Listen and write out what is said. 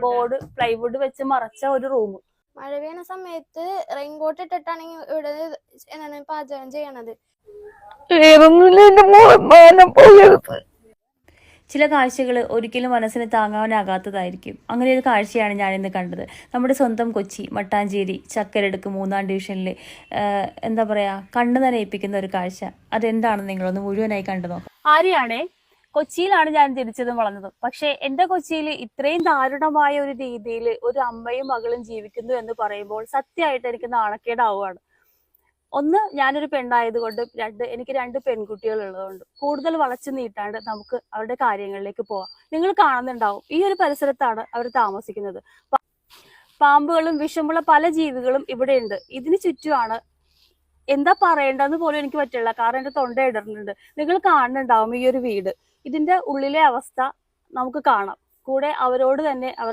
Board plywood വെച്ച് മറച്ച ഒരു room. മഴ പെയ്യുന്ന സമയത്ത് റെയിൻകോട്ട് ഇട്ടിട്ടാണെങ്കിൽ ഇവിടെ എന്താണ് പാചകം ചെയ്യണത്. ചില കാഴ്ചകൾ ഒരിക്കലും മനസ്സിന് താങ്ങാനാകാത്തതായിരിക്കും. അങ്ങനെ ഒരു കാഴ്ചയാണ് ഞാനിന്ന് കണ്ടത്. നമ്മുടെ സ്വന്തം കൊച്ചി മട്ടാഞ്ചേരി ചക്കരടുക്ക് 3-ാം ഡിവിഷനിലെ എന്താ പറയുക, കണ്ണു നനയിപ്പിക്കുന്ന ഒരു കാഴ്ച. അതെന്താണെന്ന് നിങ്ങളൊന്ന് മുഴുവനായി കണ്ടു നോക്കാം. ആര്യാണേ, കൊച്ചിയിലാണ് ഞാൻ ജനിച്ചതും വളർന്നതും. പക്ഷെ എന്റെ കൊച്ചിയിൽ ഇത്രയും ദാരുണമായ ഒരു രീതിയിൽ ഒരു അമ്മയും മകളും ജീവിക്കുന്നു എന്ന് പറയുമ്പോൾ സത്യമായിട്ട് എനിക്ക് നാണക്കേടാവുകയാണ്. ഒന്ന്, ഞാനൊരു പെണ്ണായതുകൊണ്ട്, എനിക്ക് 2 പെൺകുട്ടികൾ ഉള്ളതുകൊണ്ട് കൂടുതൽ വളച്ചു നീട്ടാണ്ട് നമുക്ക് അവരുടെ കാര്യങ്ങളിലേക്ക് പോവാം. നിങ്ങൾ കാണുന്നുണ്ടാവും, ഈ ഒരു പരിസരത്താണ് അവർ താമസിക്കുന്നത്. പാമ്പുകളും വിഷമുള്ള പല ജീവികളും ഇവിടെയുണ്ട്. ഇതിന് ചുറ്റുമാണ്. എന്താ പറയേണ്ടതെന്ന് പോലും എനിക്ക് പറ്റില്ല, കാരണം എന്റെ തൊണ്ട ഇടറുന്നുണ്ട്. നിങ്ങൾ കാണുന്നുണ്ടാവും ഈ ഒരു വീട്. ഇതിന്റെ ഉള്ളിലെ അവസ്ഥ നമുക്ക് കാണാം. കൂടെ അവരോട് തന്നെ അവർ